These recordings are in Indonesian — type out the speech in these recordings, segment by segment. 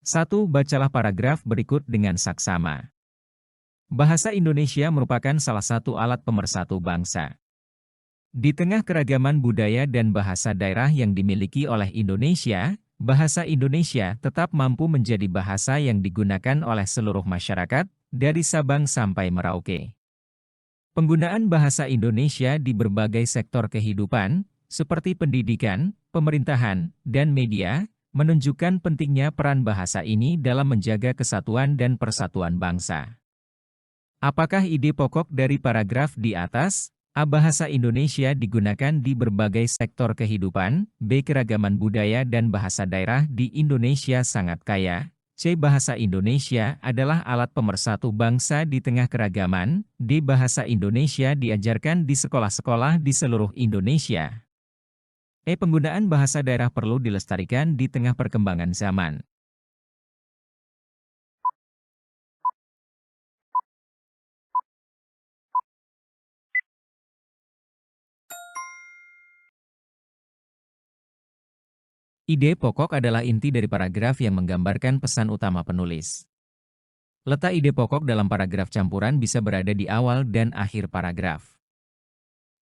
1. Bacalah paragraf berikut dengan saksama. Bahasa Indonesia merupakan salah satu alat pemersatu bangsa. Di tengah keragaman budaya dan bahasa daerah yang dimiliki oleh Indonesia, bahasa Indonesia tetap mampu menjadi bahasa yang digunakan oleh seluruh masyarakat, dari Sabang sampai Merauke. Penggunaan bahasa Indonesia di berbagai sektor kehidupan, seperti pendidikan, pemerintahan, dan media, menunjukkan pentingnya peran bahasa ini dalam menjaga kesatuan dan persatuan bangsa. Apakah ide pokok dari paragraf di atas? A. Bahasa Indonesia digunakan di berbagai sektor kehidupan. B. Keragaman budaya dan bahasa daerah di Indonesia sangat kaya. C. Bahasa Indonesia adalah alat pemersatu bangsa di tengah keragaman. D. Bahasa Indonesia diajarkan di sekolah-sekolah di seluruh Indonesia. E. Penggunaan bahasa daerah perlu dilestarikan di tengah perkembangan zaman. Ide pokok adalah inti dari paragraf yang menggambarkan pesan utama penulis. Letak ide pokok dalam paragraf campuran bisa berada di awal dan akhir paragraf.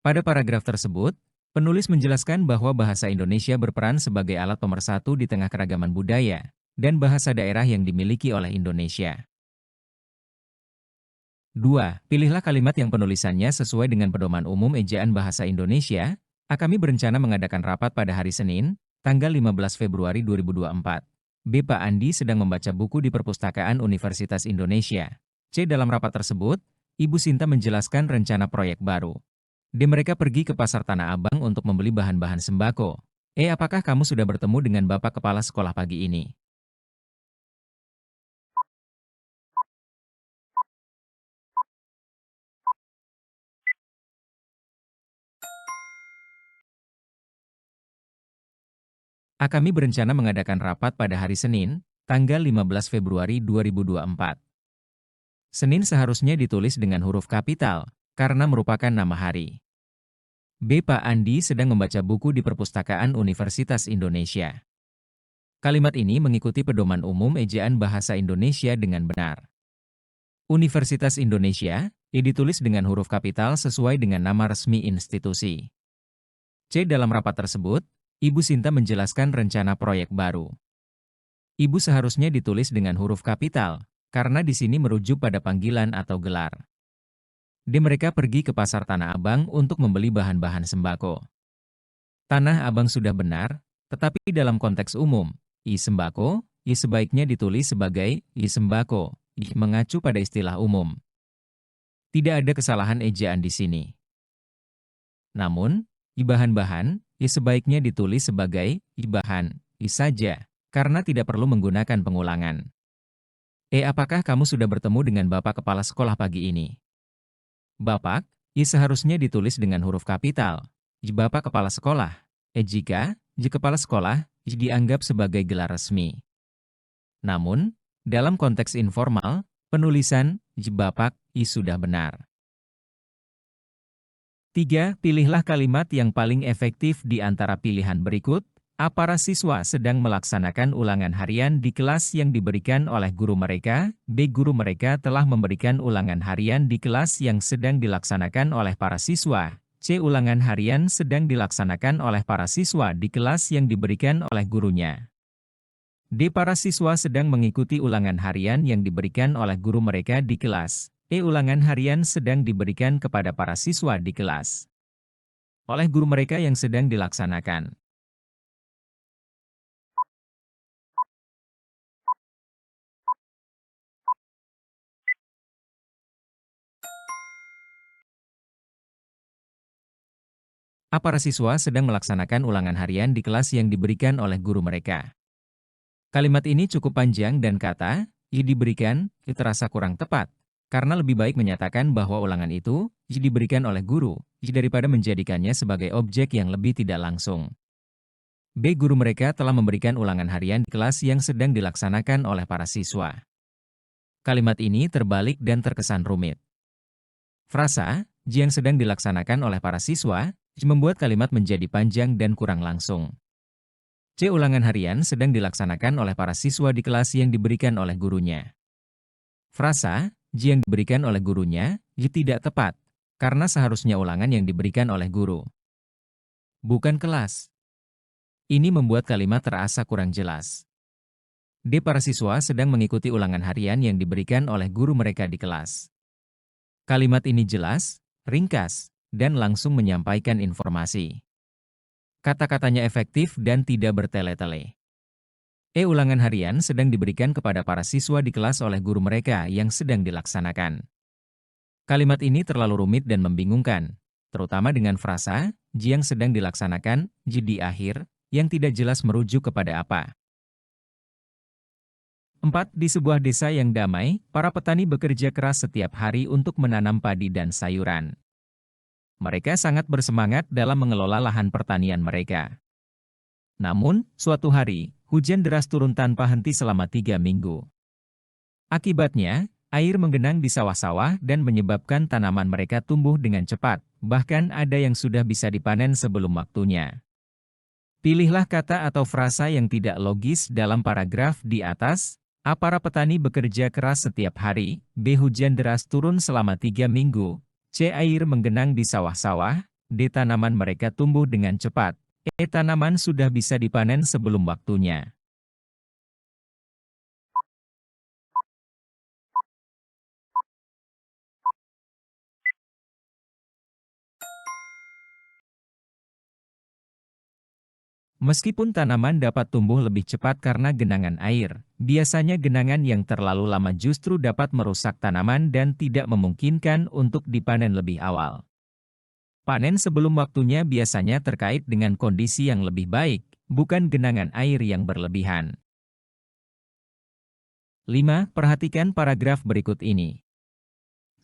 Pada paragraf tersebut, penulis menjelaskan bahwa bahasa Indonesia berperan sebagai alat pemersatu di tengah keragaman budaya dan bahasa daerah yang dimiliki oleh Indonesia. 2. Pilihlah kalimat yang penulisannya sesuai dengan pedoman umum ejaan bahasa Indonesia. Kami berencana mengadakan rapat pada hari Senin, tanggal 15 Februari 2024. B. Pak Andi sedang membaca buku di Perpustakaan Universitas Indonesia. C. Dalam rapat tersebut, Ibu Sinta menjelaskan rencana proyek baru. D. Mereka pergi ke Pasar Tanah Abang untuk membeli bahan-bahan sembako. E. Apakah kamu sudah bertemu dengan Bapak Kepala Sekolah pagi ini? Kami berencana mengadakan rapat pada hari Senin, tanggal 15 Februari 2024. Senin seharusnya ditulis dengan huruf kapital, karena merupakan nama hari. B. Pak Andi sedang membaca buku di Perpustakaan Universitas Indonesia. Kalimat ini mengikuti pedoman umum ejaan bahasa Indonesia dengan benar. Universitas Indonesia, ditulis dengan huruf kapital sesuai dengan nama resmi institusi. C. Dalam rapat tersebut, Ibu Sinta menjelaskan rencana proyek baru. Ibu seharusnya ditulis dengan huruf kapital, karena di sini merujuk pada panggilan atau gelar. D. Mereka pergi ke Pasar Tanah Abang untuk membeli bahan-bahan sembako. Tanah Abang sudah benar, tetapi dalam konteks umum, sembako, sebaiknya ditulis sebagai sembako, mengacu pada istilah umum. Tidak ada kesalahan ejaan di sini. Namun, bahan-bahan, sebaiknya ditulis sebagai bahan saja, karena tidak perlu menggunakan pengulangan. E. Apakah kamu sudah bertemu dengan Bapak Kepala Sekolah pagi ini? Bapak, seharusnya ditulis dengan huruf kapital. Bapak Kepala Sekolah. Jika Kepala Sekolah dianggap sebagai gelar resmi. Namun, dalam konteks informal, penulisan Bapak sudah benar. 3. Pilihlah kalimat yang paling efektif di antara pilihan berikut. A. Para siswa sedang melaksanakan ulangan harian di kelas yang diberikan oleh guru mereka. B. Guru mereka telah memberikan ulangan harian di kelas yang sedang dilaksanakan oleh para siswa. C. Ulangan harian sedang dilaksanakan oleh para siswa di kelas yang diberikan oleh gurunya. D. Para siswa sedang mengikuti ulangan harian yang diberikan oleh guru mereka di kelas. E. Ulangan harian sedang diberikan kepada para siswa di kelas oleh guru mereka yang sedang dilaksanakan. A. Para siswa sedang melaksanakan ulangan harian di kelas yang diberikan oleh guru mereka. Kalimat ini cukup panjang dan kata diberikan terasa kurang tepat. Karena lebih baik menyatakan bahwa ulangan itu diberikan oleh guru, daripada menjadikannya sebagai objek yang lebih tidak langsung. B. Guru mereka telah memberikan ulangan harian di kelas yang sedang dilaksanakan oleh para siswa. Kalimat ini terbalik dan terkesan rumit. Frasa, yang sedang dilaksanakan oleh para siswa, membuat kalimat menjadi panjang dan kurang langsung. C. Ulangan harian sedang dilaksanakan oleh para siswa di kelas yang diberikan oleh gurunya. Frasa, J yang diberikan oleh gurunya, Y tidak tepat, karena seharusnya ulangan yang diberikan oleh guru, bukan kelas. Ini membuat kalimat terasa kurang jelas. D. Para siswa sedang mengikuti ulangan harian yang diberikan oleh guru mereka di kelas. Kalimat ini jelas, ringkas, dan langsung menyampaikan informasi. Kata-katanya efektif dan tidak bertele-tele. E. Ulangan harian sedang diberikan kepada para siswa di kelas oleh guru mereka yang sedang dilaksanakan. Kalimat ini terlalu rumit dan membingungkan, terutama dengan frasa, J yang sedang dilaksanakan, J di akhir, yang tidak jelas merujuk kepada apa. 4. Di sebuah desa yang damai, para petani bekerja keras setiap hari untuk menanam padi dan sayuran. Mereka sangat bersemangat dalam mengelola lahan pertanian mereka. Namun, suatu hari, hujan deras turun tanpa henti selama 3 minggu. Akibatnya, air menggenang di sawah-sawah dan menyebabkan tanaman mereka tumbuh dengan cepat, bahkan ada yang sudah bisa dipanen sebelum waktunya. Pilihlah kata atau frasa yang tidak logis dalam paragraf di atas. A. Para petani bekerja keras setiap hari. B. Hujan deras turun selama 3 minggu. C. Air menggenang di sawah-sawah. D. Tanaman mereka tumbuh dengan cepat. E. Tanaman sudah bisa dipanen sebelum waktunya. Meskipun tanaman dapat tumbuh lebih cepat karena genangan air, biasanya genangan yang terlalu lama justru dapat merusak tanaman dan tidak memungkinkan untuk dipanen lebih awal. Panen sebelum waktunya biasanya terkait dengan kondisi yang lebih baik, bukan genangan air yang berlebihan. 5. Perhatikan paragraf berikut ini.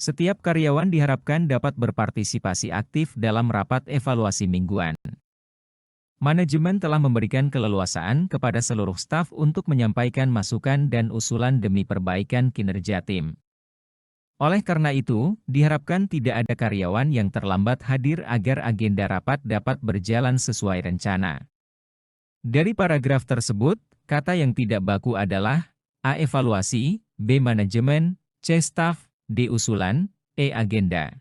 Setiap karyawan diharapkan dapat berpartisipasi aktif dalam rapat evaluasi mingguan. Manajemen telah memberikan keleluasaan kepada seluruh staf untuk menyampaikan masukan dan usulan demi perbaikan kinerja tim. Oleh karena itu, diharapkan tidak ada karyawan yang terlambat hadir agar agenda rapat dapat berjalan sesuai rencana. Dari paragraf tersebut, kata yang tidak baku adalah A. Evaluasi, B. Manajemen, C. Staf, D. Usulan, E. Agenda.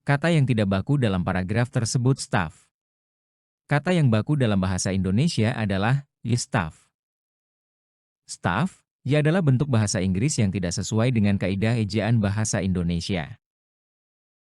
Kata yang tidak baku dalam paragraf tersebut staf. Kata yang baku dalam bahasa Indonesia adalah staff. Staff, adalah bentuk bahasa Inggris yang tidak sesuai dengan kaidah ejaan bahasa Indonesia.